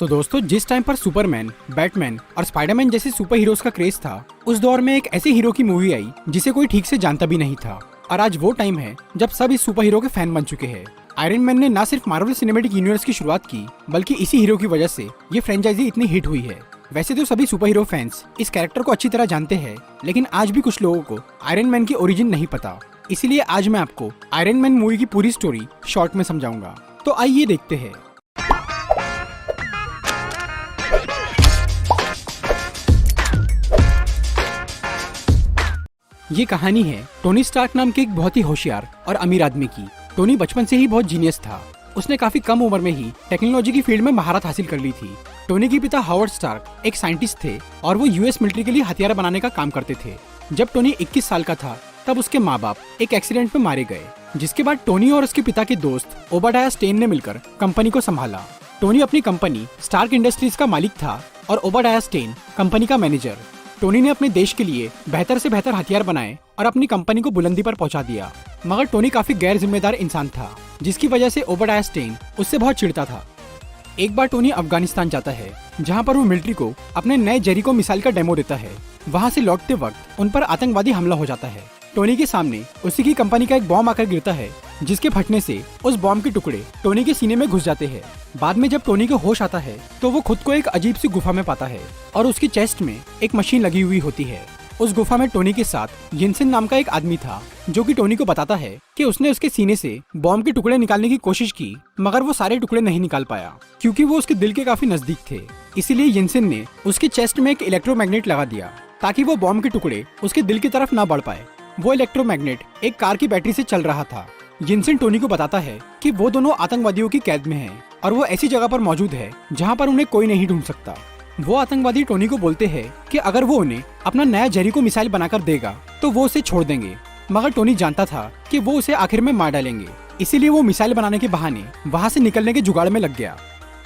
तो दोस्तों, जिस टाइम पर सुपरमैन, बैटमैन और स्पाइडरमैन जैसे सुपर हीरोज का क्रेज था, उस दौर में एक ऐसे हीरो की मूवी आई जिसे कोई ठीक से जानता भी नहीं था। और आज वो टाइम है जब सब इस सुपर हीरो के फैन बन चुके हैं। आयरन मैन ने न सिर्फ मार्वल सिनेमैटिक यूनिवर्स की शुरुआत की, बल्कि इसी हीरो की वजह से ये फ्रेंचाइजी इतनी हिट हुई है। वैसे तो सभी सुपर हीरो फैंस इस कैरेक्टर को अच्छी तरह जानते हैं, लेकिन आज भी कुछ लोगों को आयरन मैन की ओरिजिन नहीं पता। इसीलिए आज मैं आपको आयरन मैन मूवी की पूरी स्टोरी शॉर्ट में समझाऊंगा। तो आइए देखते हैं। ये कहानी है टोनी स्टार्क नाम के एक बहुत ही होशियार और अमीर आदमी की। टोनी बचपन से ही बहुत जीनियस था। उसने काफी कम उम्र में ही टेक्नोलॉजी की फील्ड में महारत हासिल कर ली थी। टोनी के पिता हावर्ड स्टार्क एक साइंटिस्ट थे और वो यूएस मिलिट्री के लिए हथियार बनाने का काम करते थे। जब टोनी 21 साल का था, तब उसके माँ बाप एक एक्सीडेंट में मारे गए, जिसके बाद टोनी और उसके पिता के दोस्त ओबाडाया स्टेन ने मिलकर कंपनी को संभाला। टोनी अपनी कंपनी स्टार्क इंडस्ट्रीज का मालिक था और ओबाडाया स्टेन कंपनी का मैनेजर। टोनी ने अपने देश के लिए बेहतर से बेहतर हथियार बनाए और अपनी कंपनी को बुलंदी पर पहुंचा दिया। मगर टोनी काफी गैर जिम्मेदार इंसान था, जिसकी वजह से ओबाडाया स्टेन उससे बहुत चिढ़ता था। एक बार टोनी अफगानिस्तान जाता है, जहां पर वो मिलिट्री को अपने नए जेरिको मिसाइल का डेमो देता है। वहां से लौटते वक्त उन पर आतंकवादी हमला हो जाता है। टोनी के सामने उसी की कंपनी का एक बॉम्ब आकर गिरता है, जिसके फटने से उस बॉम्ब के टुकड़े टोनी के सीने में घुस जाते हैं। बाद में जब टोनी को होश आता है, तो वो खुद को एक अजीब सी गुफा में पाता है और उसकी चेस्ट में एक मशीन लगी हुई होती है। उस गुफा में टोनी के साथ यिनसेन नाम का एक आदमी था, जो कि टोनी को बताता है कि उसने उसके सीने से बॉम्ब के टुकड़े निकालने की कोशिश की, मगर वो सारे टुकड़े नहीं निकाल पाया, क्योंकि वो उसके दिल के काफी नजदीक थे। इसीलिए यिनसेन ने उसकी चेस्ट में एक इलेक्ट्रोमैग्नेट लगा दिया, ताकि वो बॉम्ब के टुकड़े उसके दिल की तरफ ना बढ़ पाए। वो इलेक्ट्रोमैग्नेट एक कार की बैटरी से चल रहा था। यिनसेन टोनी को बताता है कि वो दोनों आतंकवादियों की कैद में हैं और वो ऐसी जगह पर मौजूद है जहां पर उन्हें कोई नहीं ढूंढ सकता। वो आतंकवादी टोनी को बोलते हैं कि अगर वो उन्हें अपना नया जेरिको मिसाइल बनाकर देगा तो वो उसे छोड़ देंगे। मगर टोनी जानता था कि वो उसे आखिर में मार डालेंगे, इसीलिए वो मिसाइल बनाने के बहाने वहां से निकलने के जुगाड़ में लग गया।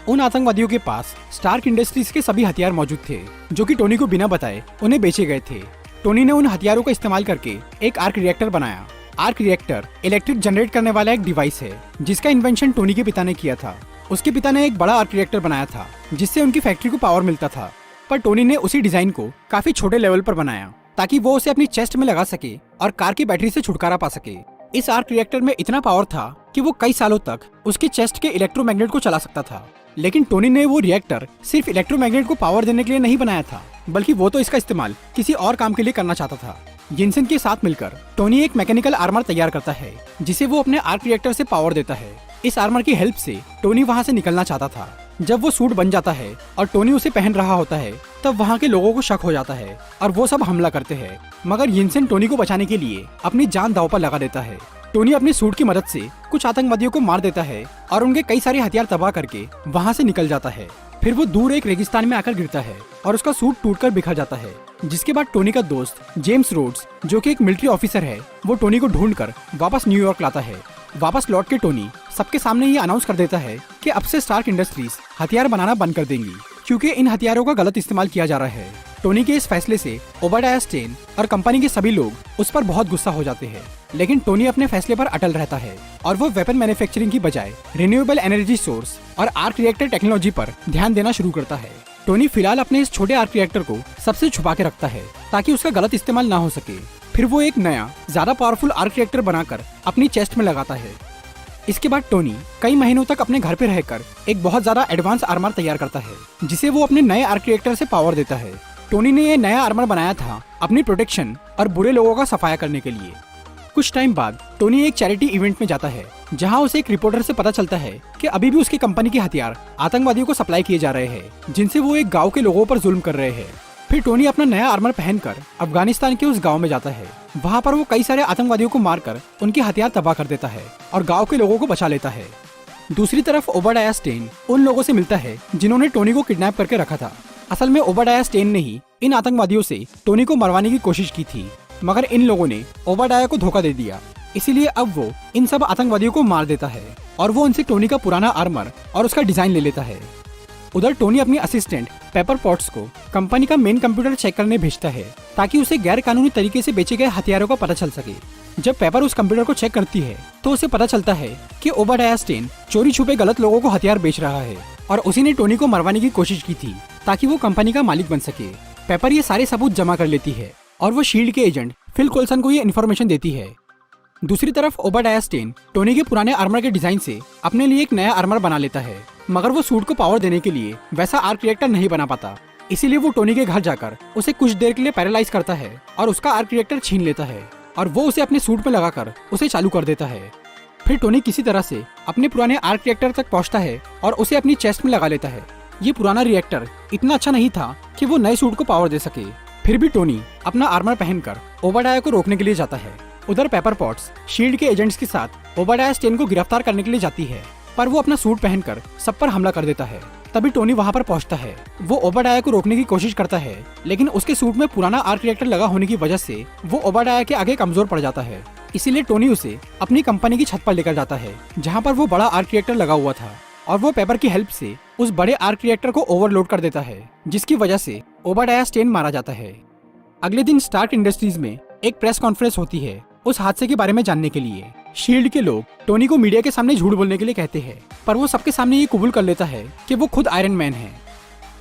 उन आतंकवादियों के पास स्टार्क इंडस्ट्रीज के सभी हथियार मौजूद थे, जो कि टोनी को बिना बताए उन्हें बेचे गए थे। टोनी ने उन हथियारों का इस्तेमाल करके एक आर्क रिएक्टर बनाया। आर्क रिएक्टर इलेक्ट्रिक जनरेट करने वाला एक डिवाइस है, जिसका इन्वेंशन टोनी के पिता ने किया था। उसके पिता ने एक बड़ा आर्क रिएक्टर बनाया था, जिससे उनकी फैक्ट्री को पावर मिलता था, पर टोनी ने उसी डिजाइन को काफी छोटे लेवल पर बनाया, ताकि वो उसे अपनी चेस्ट में लगा सके और कार की बैटरी से छुटकारा पा सके। इस आर्क रिएक्टर में इतना पावर था कि वो कई सालों तक उसकी चेस्ट के इलेक्ट्रोमैग्नेट को चला सकता था। लेकिन टोनी ने वो रिएक्टर सिर्फ इलेक्ट्रोमैग्नेट को पावर देने के लिए नहीं बनाया था, बल्कि वो तो इसका इस्तेमाल किसी और काम के लिए करना चाहता था। यिनसेन के साथ मिलकर टोनी एक मैकेनिकल आर्मर तैयार करता है, जिसे वो अपने आर्क रिएक्टर से पावर देता है। इस आर्मर की हेल्प से टोनी वहां से निकलना चाहता था। जब वो सूट बन जाता है और टोनी उसे पहन रहा होता है, तब वहां के लोगों को शक हो जाता है और वो सब हमला करते हैं। मगर यिनसेन टोनी को बचाने के लिए अपनी जान दांव पर लगा देता है। टोनी अपने सूट की मदद से कुछ आतंकवादियों को मार देता है और उनके कई सारे हथियार तबाह करके वहां से निकल जाता है। फिर वो दूर एक रेगिस्तान में आकर गिरता है और उसका सूट टूटकर बिखर जाता है। जिसके बाद टोनी का दोस्त जेम्स रोड्स, जो कि एक मिलिट्री ऑफिसर है, वो टोनी को ढूंढकर वापस न्यूयॉर्क लाता है। वापस लौट के टोनी सबके सामने ये अनाउंस कर देता है कि अब से स्टार्क इंडस्ट्रीज हथियार बनाना बंद कर देंगी, क्योंकि इन हथियारों का गलत इस्तेमाल किया जा रहा है। टोनी के इस फैसले से ओबाडाया स्टेन और कंपनी के सभी लोग उस पर बहुत गुस्सा हो जाते हैं, लेकिन टोनी अपने फैसले पर अटल रहता है और वो वेपन मैन्युफैक्चरिंग की बजाय रिन्यूएबल एनर्जी सोर्स और आर्क रिएक्टर टेक्नोलॉजी पर ध्यान देना शुरू करता है। टोनी फिलहाल अपने इस छोटे आर्क रिएक्टर को सबसे छुपा के रखता है, ताकि उसका गलत इस्तेमाल ना हो सके। फिर वो एक नया ज्यादा पावरफुल आर्क रिएक्टर बनाकर अपनी चेस्ट में लगाता है। इसके बाद टोनी कई महीनों तक अपने घर पे रहकर एक बहुत ज्यादा एडवांस आर्मर तैयार करता है, जिसे वो अपने नए आर्क रिएक्टर से पावर देता है। टोनी ने ये नया आर्मर बनाया था अपनी प्रोटेक्शन और बुरे लोगों का सफाया करने के लिए। कुछ टाइम बाद टोनी एक चैरिटी इवेंट में जाता है, जहां उसे एक रिपोर्टर से पता चलता है कि अभी भी उसकी कंपनी के हथियार आतंकवादियों को सप्लाई किए जा रहे हैं, जिनसे वो एक गांव के लोगों पर जुल्म कर रहे हैं। फिर टोनी अपना नया आर्मर पहनकर अफगानिस्तान के उस गांव में जाता है। वहां पर वो कई सारे आतंकवादियों को मारकर उनके हथियार तबाह कर देता है और गांव के लोगों को बचा लेता है। दूसरी तरफ ओबाडाया स्टेन उन लोगों से मिलता है जिन्होंने टोनी को किडनैप करके रखा था। असल में ओबाडाया स्टेन ने ही इन आतंकवादियों से टोनी को मरवाने की कोशिश की थी, मगर इन लोगों ने ओबाडाया को धोखा दे दिया। इसीलिए अब वो इन सब आतंकवादियों को मार देता है और वो उनसे टोनी का पुराना आर्मर और उसका डिजाइन ले लेता है। उधर टोनी अपनी असिस्टेंट पेपर पॉट्स को कंपनी का मेन कंप्यूटर चेक करने भेजता है, ताकि उसे गैर कानूनी तरीके से बेचे गए हथियारों का पता चल सके। जब पेपर उस कंप्यूटर को चेक करती है, तो उसे पता चलता है कि ओबाडिया स्टेन चोरी छुपे गलत लोगों को हथियार बेच रहा है और उसी ने टोनी को मरवाने की कोशिश की थी ताकि वो कंपनी का मालिक बन सके। पेपर ये सारे सबूत जमा कर लेती है और वो शील्ड के एजेंट फिल कोल्सन को ये इन्फॉर्मेशन देती है। दूसरी तरफ ओबाडिया स्टेन टोनी के पुराने आर्मर के डिजाइन से अपने लिए एक नया आर्मर बना लेता है, मगर वो सूट को पावर देने के लिए वैसा आर्क रिएक्टर नहीं बना पाता। इसीलिए वो टोनी के घर जाकर उसे कुछ देर के लिए पैरालाइज करता है और उसका आर्क रिएक्टर छीन लेता है और वो उसे अपने सूट में लगाकर उसे चालू कर देता है। फिर टोनी किसी तरह से अपने पुराने आर्क रिएक्टर तक पहुंचता है और उसे अपनी चेस्ट में लगा लेता है। ये पुराना रिएक्टर इतना अच्छा नहीं था कि वो नए सूट को पावर दे सके। फिर भी टोनी अपना आर्मर पहनकर ओबाडिया को रोकने के लिए जाता है। उधर पेपर पॉट्स शील्ड के एजेंट्स के साथ ओबाडिया स्टेन को गिरफ्तार करने के लिए जाती है, पर वो अपना सूट पहनकर सब पर हमला कर देता है। तभी टोनी वहाँ पर पहुँचता है। वो ओबाडिया को रोकने की कोशिश करता है, लेकिन उसके सूट में पुराना आर्क रिएक्टर लगा होने की वजह से वो ओबाडिया के आगे कमजोर पड़ जाता है। इसीलिए टोनी उसे अपनी कंपनी की छत पर लेकर जाता है, जहाँ पर वो बड़ा आर्क रिएक्टर लगा हुआ था, और वो पेपर की हेल्प से उस बड़े आर्क रिएक्टर को ओवरलोड कर देता है, जिसकी वजह से ओबाडिया स्टेन मारा जाता है। अगले दिन स्टार्क इंडस्ट्रीज में एक प्रेस कॉन्फ्रेंस होती है उस हादसे के बारे में जानने के लिए। शील्ड के लोग टोनी को मीडिया के सामने झूठ बोलने के लिए कहते हैं, पर वो सबके सामने ये कबूल कर लेता है कि वो खुद आयरन मैन है।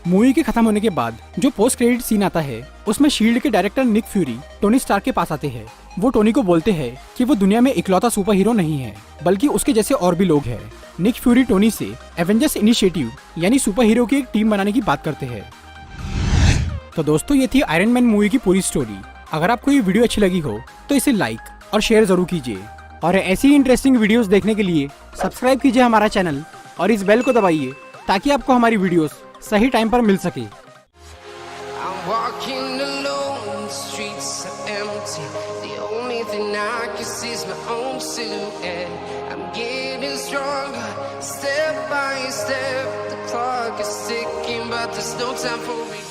मूवी के खत्म होने के बाद जो पोस्ट क्रेडिट सीन आता है उसमें शील्ड के director Nick Fury Tony Stark के पास आते हैं। वो टोनी को बोलते हैं कि वो दुनिया में इकलौता सुपर हीरो नहीं है, बल्कि उसके जैसे और भी लोग हैं। निक फ्यूरी टोनी से एवेंजर्स इनिशिएटिव यानी सुपर हीरो की एक टीम बनाने की बात करते हैं। तो दोस्तों, ये थी आयरन मैन मूवी की पूरी स्टोरी। अगर आपको ये वीडियो अच्छी लगी हो तो इसे लाइक और शेयर जरूर कीजिए, और ऐसी इंटरेस्टिंग वीडियोस देखने के लिए सब्सक्राइब कीजिए हमारा चैनल और इस बेल को दबाइए ताकि आपको हमारी वीडियोस सही टाइम पर मिल सके। I'm walking alone, the streets are empty. The only thing I can see is my own silhouette. I'm getting stronger, step by step. The clock is ticking, but there's no time for me.